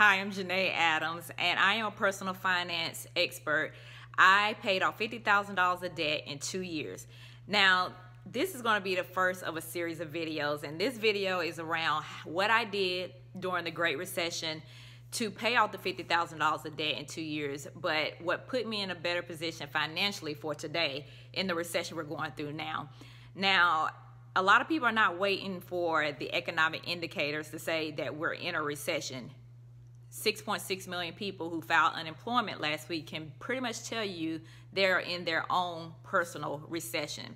Hi, I'm Janae Adams, and I am a personal finance expert. I paid off $50,000 of debt in 2 years. Now, this is going to be the first of a series of videos, and this video is around what I did during the Great Recession to pay off the $50,000 of debt in 2 years, but what put me in a better position financially for today in the recession we're going through now. Now, a lot of people are not waiting for the economic indicators to say that we're in a recession. 6.6 million people who filed unemployment last week can pretty much tell you they're in their own personal recession.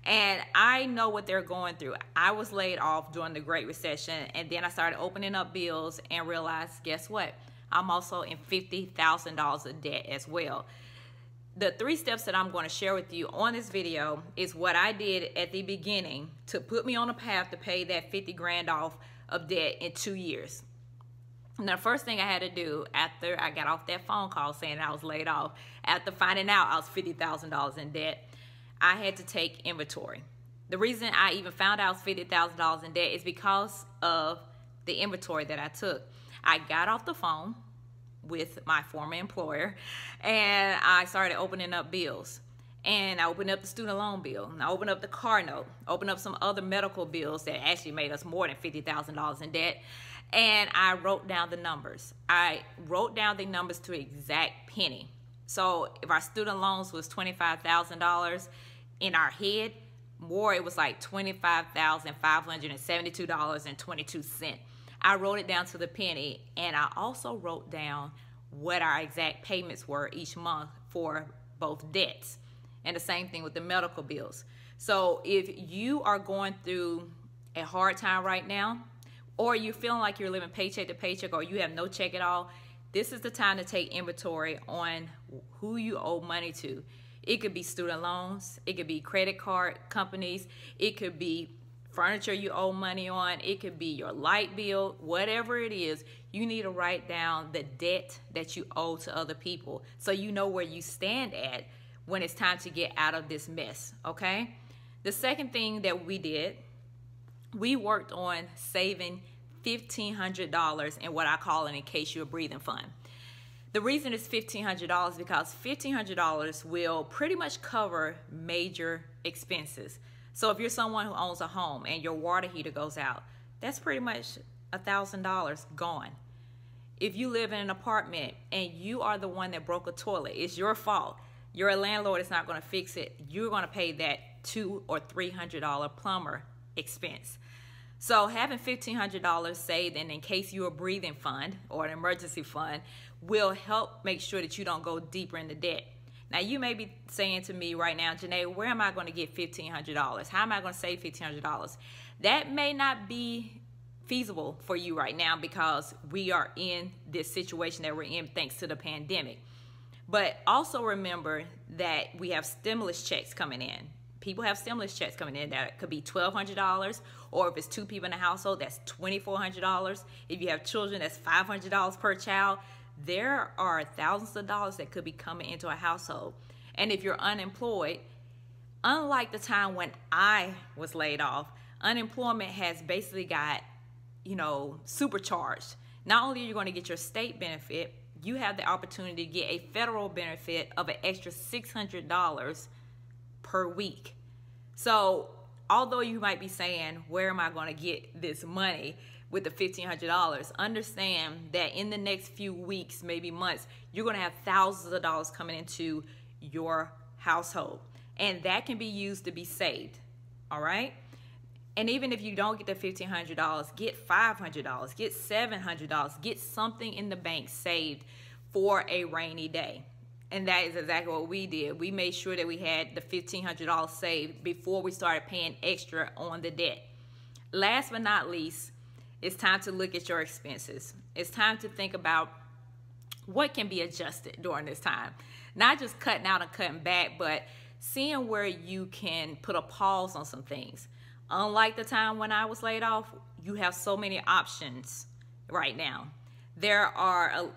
And I know what they're going through. I was laid off during the Great Recession, and then I started opening up bills and realized, guess what? I'm also in $50,000 of debt as well. The 3 steps that I'm going to share with you on this video is what I did at the beginning to put me on a path to pay that 50 grand off of debt in 2 years. Now, the first thing I had to do after I got off that phone call saying I was laid off, after finding out I was $50,000 in debt, I had to take inventory. The reason I even found out I was $50,000 in debt is because of the inventory that I took. I got off the phone with my former employer, and I started opening up bills. And I opened up the student loan bill, and I opened up the car note, opened up some other medical bills that actually made us more than $50,000 in debt. And I wrote down the numbers. I wrote down the numbers to exact penny. So if our student loans was $25,000 in our head, more it was like $25,572.22. I wrote it down to the penny, and I also wrote down what our exact payments were each month for both debts. And the same thing with the medical bills. So if you are going through a hard time right now, or you're feeling like you're living paycheck to paycheck, or you have no check at all, this is the time to take inventory on who you owe money to. It could be student loans, it could be credit card companies, it could be furniture you owe money on, it could be your light bill, whatever it is. You need to write down the debt that you owe to other people so you know where you stand at when it's time to get out of this mess, okay? The second thing that we did, we worked on saving $1,500 in what I call an in case you're breathing fund. The reason it's $1,500 is because $1,500 will pretty much cover major expenses. So if you're someone who owns a home and your water heater goes out, that's pretty much $1,000 gone. If you live in an apartment and you are the one that broke a toilet, it's your fault. Your landlord is not going to fix it. You're going to pay that $200 or $300 plumber expense. So having $1,500 saved and in case you're a breathing fund or an emergency fund will help make sure that you don't go deeper into debt. Now, you may be saying to me right now, Janae, where am I going to get $1,500? How am I going to save $1,500? That may not be feasible for you right now because we are in this situation that we're in thanks to the pandemic. But also remember that we have stimulus checks coming in. People have stimulus checks coming in that could be $1,200, or if it's 2 people in a household, that's $2,400. If you have children, that's $500 per child. There are thousands of dollars that could be coming into a household. And if you're unemployed, unlike the time when I was laid off, unemployment has basically got, supercharged. Not only are you going to get your state benefit, you have the opportunity to get a federal benefit of an extra $600 per week. So although you might be saying, where am I going to get this money with the $1,500, understand that in the next few weeks, maybe months, you're going to have thousands of dollars coming into your household, and that can be used to be saved. All right. And even if you don't get the $1,500, get $500, get $700, get something in the bank saved for a rainy day. And that is exactly what we did. We made sure that we had the $1,500 saved before we started paying extra on the debt. Last but not least, it's time to look at your expenses. It's time to think about what can be adjusted during this time. Not just cutting out and cutting back, but seeing where you can put a pause on some things. Unlike the time when I was laid off, you have so many options right now. There are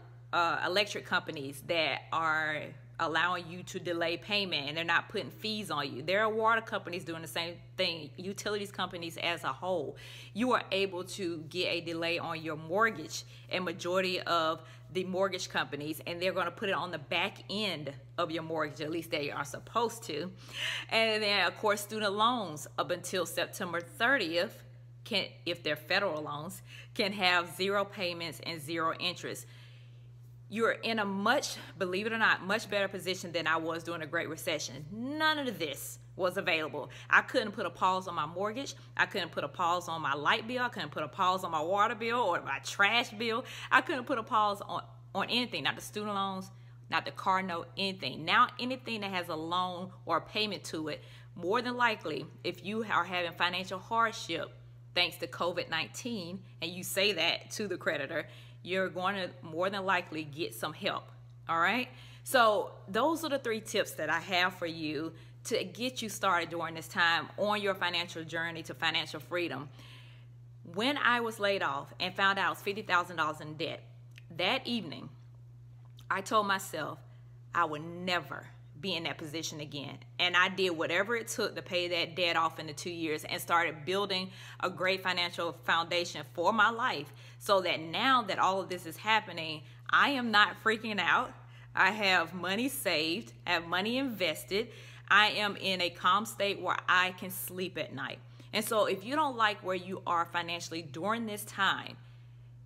electric companies that are allowing you to delay payment, and they're not putting fees on you. There are water companies doing the same thing, utilities companies as a whole. You are able to get a delay on your mortgage, and majority of the mortgage companies, and they're going to put it on the back end of your mortgage, at least they are supposed to. And then of course student loans up until September 30th can, if they're federal loans, can have 0 payments and 0 interest. You're in a much, believe it or not, much better position than I was during the Great Recession. None of this was available. I couldn't put a pause on my mortgage. I couldn't put a pause on my light bill. I couldn't put a pause on my water bill or my trash bill. I couldn't put a pause on anything, not the student loans, not the car note, anything. Now anything that has a loan or a payment to it, more than likely, if you are having financial hardship thanks to COVID-19, and you say that to the creditor, you're going to more than likely get some help. All right, so those are the 3 tips that I have for you to get you started during this time on your financial journey to financial freedom. When I was laid off and found out I was $50,000 in debt, that evening I told myself I would never be in that position again. And I did whatever it took to pay that debt off in the 2 years and started building a great financial foundation for my life, so that now that all of this is happening, I am not freaking out. I have money saved, I have money invested. I am in a calm state where I can sleep at night. And so if you don't like where you are financially during this time,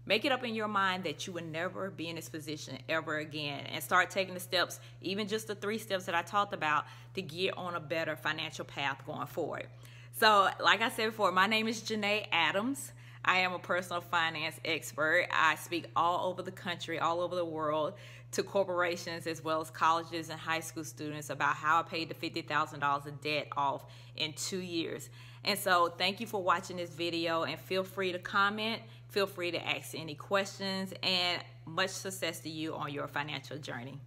make it up in your mind that you will never be in this position ever again, and start taking the steps, even just the 3 steps that I talked about, to get on a better financial path going forward. So like I said before, my name is Janae Adams. I am a personal finance expert. I speak all over the country, all over the world, to corporations as well as colleges and high school students about how I paid the $50,000 of debt off in 2 years. And so thank you for watching this video, and feel free to comment, feel free to ask any questions, and much success to you on your financial journey.